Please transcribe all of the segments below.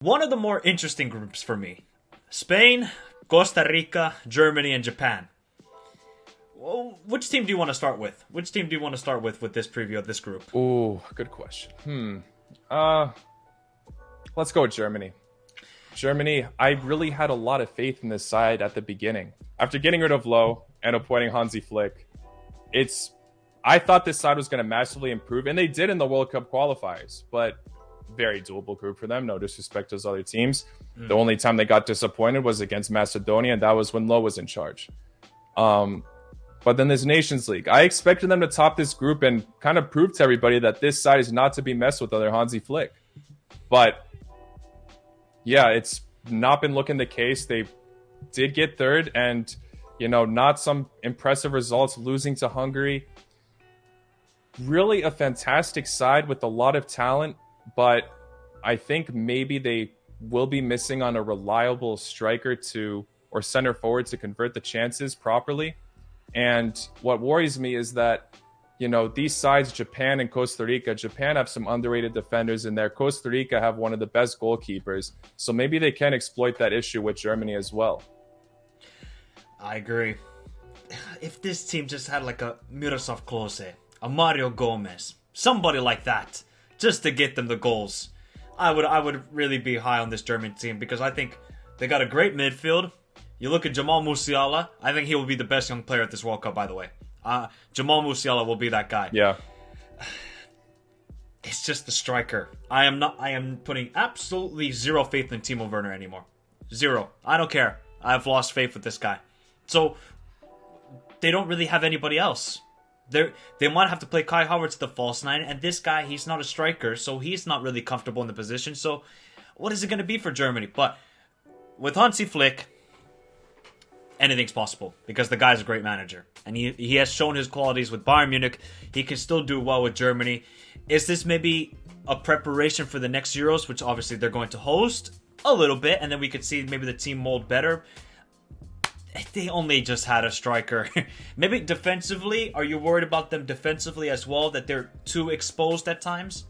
One of the more interesting groups for me: Spain, Costa Rica, Germany, and Japan. Well, which team do you want to start with? Which team do you want to start with this preview of this group? Ooh, good question. Uh, let's go with Germany. Germany, I really had a lot of faith in this side at the beginning. After getting rid of Lowe and appointing Hansi Flick, I thought this side was going to massively improve, and they did in the World Cup qualifiers, but very doable group for them. No disrespect to those other teams. The only time they got disappointed was against Macedonia, and that was when Lowe was in charge. But then there's Nations League. I expected them to top this group and kind of prove to everybody that this side is not to be messed with under Hansi Flick. But yeah, it's not been looking the case. They did get third, and not some impressive results, losing to Hungary. Really a fantastic side with a lot of talent, but I think maybe they will be missing on a reliable striker or center forward to convert the chances properly. And what worries me is that, these sides, Japan and Costa Rica, Japan have some underrated defenders in there. Costa Rica have one of the best goalkeepers. So maybe they can exploit that issue with Germany as well. I agree. If this team just had like a Miroslav Klose, a Mario Gomez, somebody like that, just to get them the goals, I would really be high on this German team, because I think they got a great midfield. You look at Jamal Musiala, I think he will be the best young player at this World Cup, by the way. Jamal Musiala will be that guy. Yeah. It's just the striker. I am putting absolutely zero faith in Timo Werner anymore. Zero. I don't care. I've lost faith with this guy. So, they don't really have anybody else. They might have to play Kai Havertz the false nine, and this guy, he's not a striker, so he's not really comfortable in the position. So, what is it going to be for Germany? But with Hansi Flick, anything's possible, because the guy's a great manager, and he has shown his qualities with Bayern Munich. He can still do well with Germany. Is this maybe a preparation for the next Euros, which obviously they're going to host a little bit, and then we could see maybe the team mold better? They only just had a striker. Maybe defensively, are you worried about them defensively as well, that they're too exposed at times?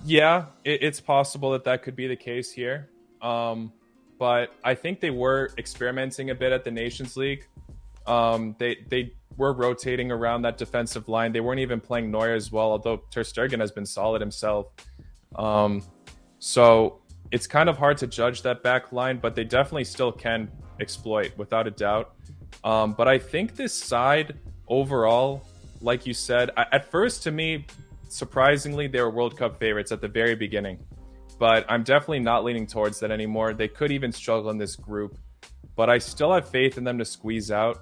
Yeah, it's possible that could be the case here. But I think they were experimenting a bit at the Nations League. They were rotating around that defensive line. They weren't even playing Neuer as well, although Ter Stegen has been solid himself. So it's kind of hard to judge that back line, but they definitely still can exploit, without a doubt. But I think this side overall, like you said, at first, to me, surprisingly, they were World Cup favorites at the very beginning. But I'm definitely not leaning towards that anymore. They could even struggle in this group. But I still have faith in them to squeeze out.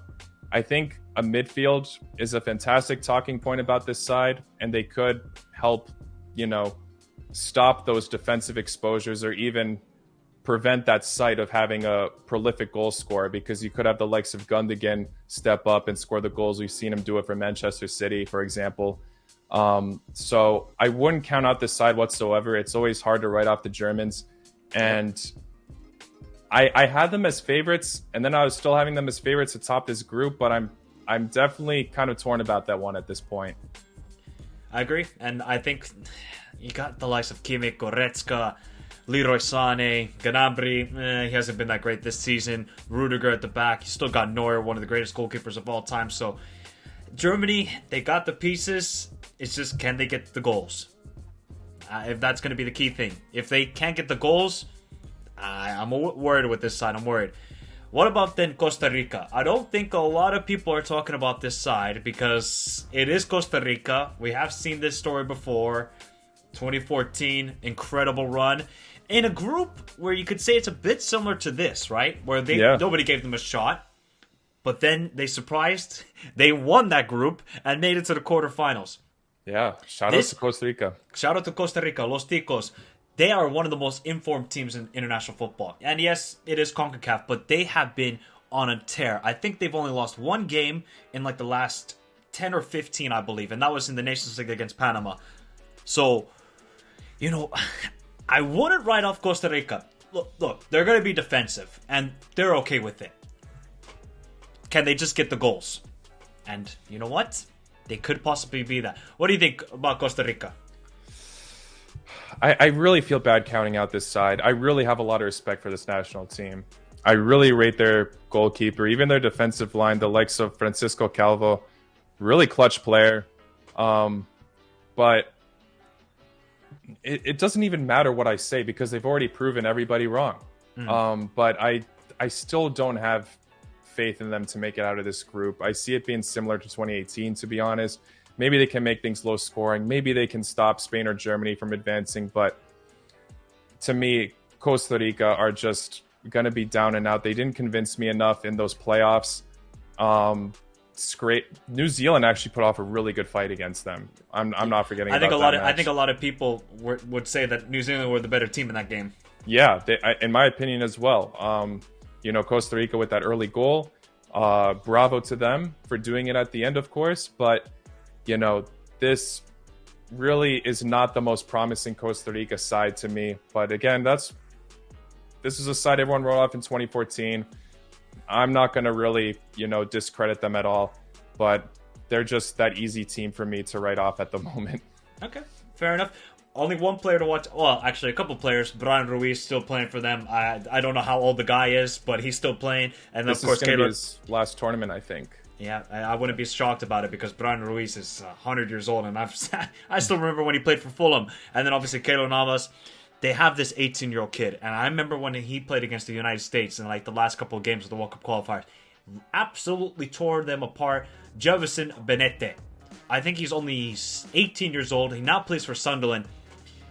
I think a midfield is a fantastic talking point about this side, and they could help, stop those defensive exposures, or even prevent that sight of having a prolific goal scorer, because you could have the likes of Gundogan step up and score the goals. We've seen him do it for Manchester City, for example. So I wouldn't count out this side whatsoever. It's always hard to write off the Germans. And I had them as favorites, and then I was still having them as favorites to top this group, but I'm definitely kind of torn about that one at this point. I agree, and I think you got the likes of Kimmich, Goretzka, Leroy Sané, Gnabry, he hasn't been that great this season. Rudiger at the back. You still got Neuer, one of the greatest goalkeepers of all time. So, Germany, they got the pieces. It's just, can they get the goals? If that's going to be the key thing. If they can't get the goals, I'm worried with this side. I'm worried. What about then Costa Rica? I don't think a lot of people are talking about this side, because it is Costa Rica. We have seen this story before. 2014, incredible run. In a group where you could say it's a bit similar to this, right? Where nobody gave them a shot. But then they surprised. They won that group and made it to the quarterfinals. Yeah, shout out to Costa Rica. Shout out to Costa Rica, Los Ticos. They are one of the most informed teams in international football. And yes, it is CONCACAF, but they have been on a tear. I think they've only lost one game in like the last 10 or 15, I believe. And that was in the Nations League against Panama. So, I wouldn't write off Costa Rica. Look, they're going to be defensive, and they're okay with it. Can they just get the goals? And you know what? They could possibly be that. What do you think about Costa Rica? I really feel bad counting out this side. I really have a lot of respect for this national team. I really rate their goalkeeper, even their defensive line, the likes of Francisco Calvo, really clutch player. But it doesn't even matter what I say because they've already proven everybody wrong. But I still don't have faith in them to make it out of this group. I see it being similar to 2018, to be honest. Maybe they can make things low scoring. Maybe they can stop Spain or Germany from advancing. But to me, Costa Rica are just going to be down and out. They didn't convince me enough in those playoffs. It's great. New Zealand actually put off a really good fight against them. I'm not forgetting. I think a lot of people would say that New Zealand were the better team in that game. Yeah, in my opinion as well. Costa Rica with that early goal. Bravo to them for doing it at the end, of course. But this really is not the most promising Costa Rica side to me. But again, this is a side everyone wrote off in 2014. I'm not going to really, discredit them at all. But they're just that easy team for me to write off at the moment. Okay, fair enough. Only one player to watch. Well, actually, a couple players. Brian Ruiz still playing for them. I don't know how old the guy is, but he's still playing. And this of course, is going to be his last tournament, I think. Yeah, I wouldn't be shocked about it because Brian Ruiz is 100 years old, and I still remember when he played for Fulham. And then obviously Keylor Navas, they have this 18-year-old kid, and I remember when he played against the United States in like the last couple of games of the World Cup qualifiers, absolutely tore them apart. Jefferson Benete, I think he's only 18 years old. He now plays for Sunderland.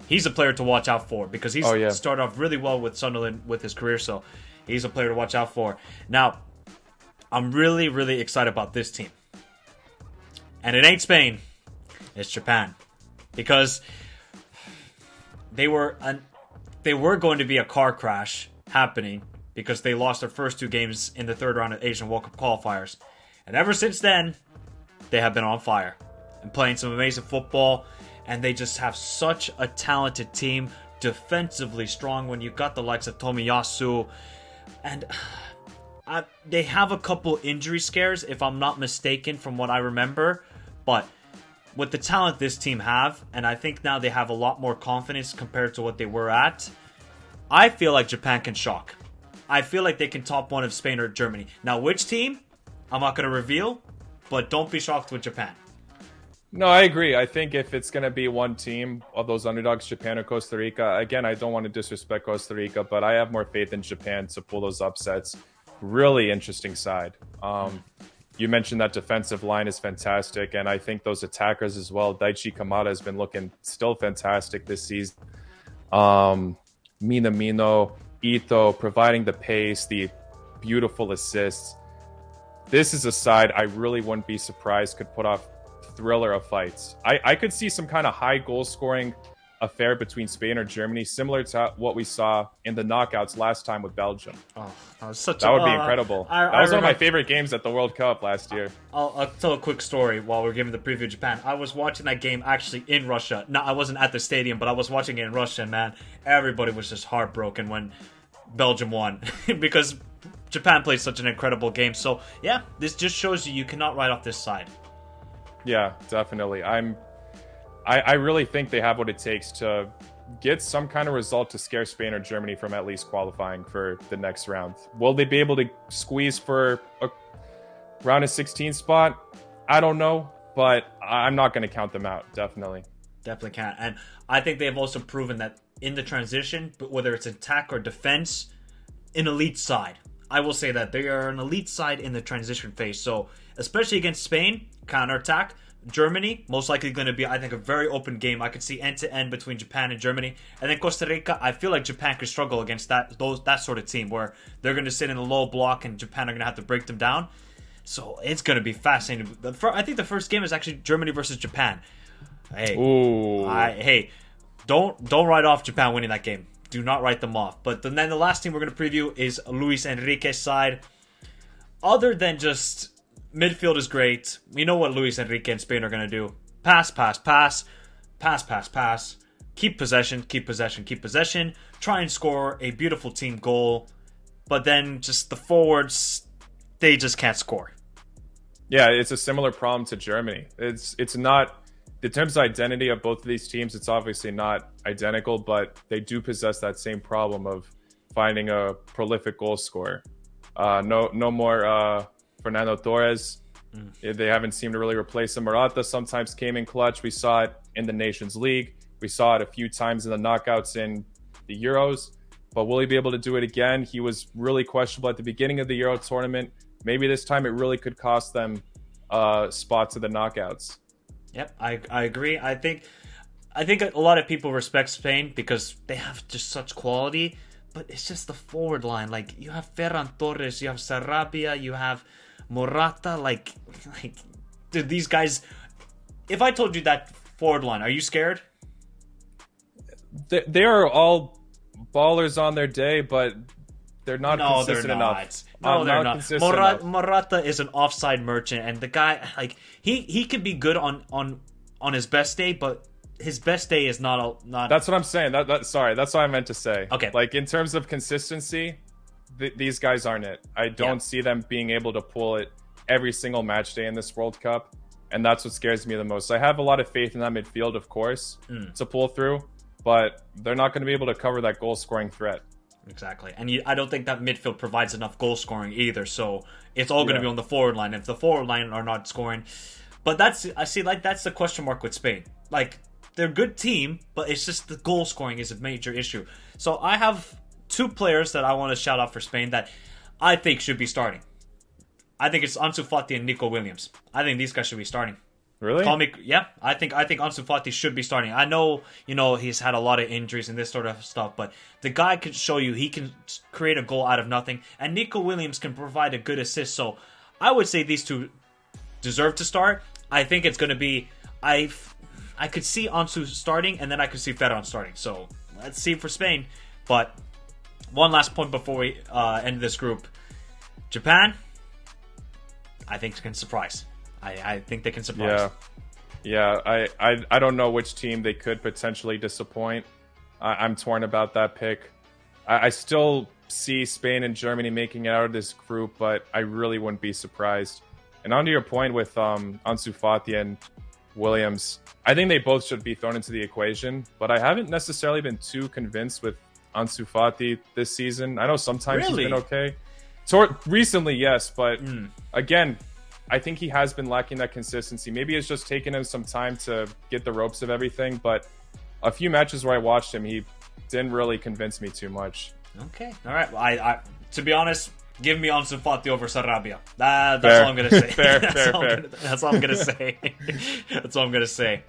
He's a player to watch out for because he's started off really well with Sunderland with his career, so he's a player to watch out for. Now, I'm really, really excited about this team. And it ain't Spain. It's Japan. Because they were going to be a car crash happening because they lost their first two games in the third round of Asian World Cup qualifiers. And ever since then, they have been on fire and playing some amazing football. And they just have such a talented team, defensively strong when you got the likes of Tomiyasu. And they have a couple injury scares, if I'm not mistaken, from what I remember. But with the talent this team have, and I think now they have a lot more confidence compared to what they were at, I feel like Japan can shock. I feel like they can top one of Spain or Germany. Now, which team? I'm not going to reveal, but don't be shocked with Japan. No, I agree. I think if it's going to be one team of those underdogs, Japan or Costa Rica, again, I don't want to disrespect Costa Rica, but I have more faith in Japan to pull those upsets. Really interesting side. You mentioned that defensive line is fantastic, and I think those attackers as well. Daichi Kamada has been looking still fantastic this season. Minamino, Ito, providing the pace, the beautiful assists. This is a side I really wouldn't be surprised could put off thriller of fights. I could see some kind of high goal scoring affair between Spain or Germany, similar to what we saw in the knockouts last time with Belgium. Oh, that would be incredible. That was one of my favorite games at the World Cup last year. I'll tell a quick story while we're giving the preview of Japan. I was watching that game actually in Russia. No, I wasn't at the stadium, but I was watching it in Russia, and man, everybody was just heartbroken when Belgium won because Japan played such an incredible game. So yeah, this just shows you cannot write off this side. Yeah, definitely. I really think they have what it takes to get some kind of result to scare Spain or Germany from at least qualifying for the next round. Will they be able to squeeze for a round of 16 spot? I don't know, but I'm not going to count them out. Definitely can't. And I think they've also proven that in the transition, but whether it's attack or defense, an elite side. I will say that they are an elite side in the transition phase. So especially against Spain, counterattack. Germany, most likely going to be, I think, a very open game. I could see end-to-end between Japan and Germany. And then Costa Rica, I feel like Japan could struggle against that sort of team where they're going to sit in a low block and Japan are going to have to break them down. So it's going to be fascinating. I think the first game is actually Germany versus Japan. Hey, don't write off Japan winning that game. Do not write them off. But then the last team we're going to preview is Luis Enrique's side. Other than just midfield is great. We know what Luis Enrique and Spain are going to do. Pass. Keep possession. Try and score a beautiful team goal. But then just the forwards, they just can't score. Yeah, it's a similar problem to Germany. It's not in terms of identity of both of these teams, it's obviously not identical, but they do possess that same problem of finding a prolific goal scorer. No more Fernando Torres. They haven't seemed to really replace him. Morata sometimes came in clutch. We saw it in the Nations League. We saw it a few times in the knockouts in the Euros. But will he be able to do it again? He was really questionable at the beginning of the Euro tournament. Maybe this time it really could cost them spots in the knockouts. Yep, I agree. I think a lot of people respect Spain because they have just such quality, but it's just the forward line. Like, you have Ferran Torres, you have Sarabia, you have Morata. Like, dude, these guys. If I told you that forward line, are you scared? They are all ballers on their day, but they're not consistent enough. No, they're not. Morata is an offside merchant, and the guy, like, he could be good on his best day, but his best day is not. That's what I'm saying. Sorry, that's what I meant to say. Okay. Like, in terms of consistency, these guys aren't it. I don't see them being able to pull it every single match day in this World Cup, and that's what scares me the most. I have a lot of faith in that midfield, of course, to pull through, but they're not going to be able to cover that goal-scoring threat. Exactly. And I don't think that midfield provides enough goal scoring either. So it's all going to be on the forward line. If the forward line are not scoring. But that's the question mark with Spain. Like, they're a good team, but it's just the goal scoring is a major issue. So I have two players that I want to shout out for Spain that I think should be starting. I think it's Ansu Fati and Nico Williams. I think these guys should be starting. Really? I think Ansu Fati should be starting. I know, he's had a lot of injuries and this sort of stuff, but the guy can show you he can create a goal out of nothing, and Nico Williams can provide a good assist. So I would say these two deserve to start. I think it's going to be I could see Ansu starting, and then I could see Ferran starting. So let's see for Spain. But one last point before we end this group: Japan, I think can surprise. I think they can surprise. Yeah. I don't know which team they could potentially disappoint. I'm torn about that pick. I still see Spain and Germany making it out of this group, but I really wouldn't be surprised. And on to your point with Ansu Fati and Williams, I think they both should be thrown into the equation, but I haven't necessarily been too convinced with Ansu Fati this season. I know sometimes he's been okay. Recently, yes, but again, I think he has been lacking that consistency. Maybe it's just taken him some time to get the ropes of everything, but a few matches where I watched him, he didn't really convince me too much. Okay, all right. I to be honest, give me Ansu Fati over Sarabia. That's all I'm going to say. Fair. That's all I'm going to say. That's all I'm going to say.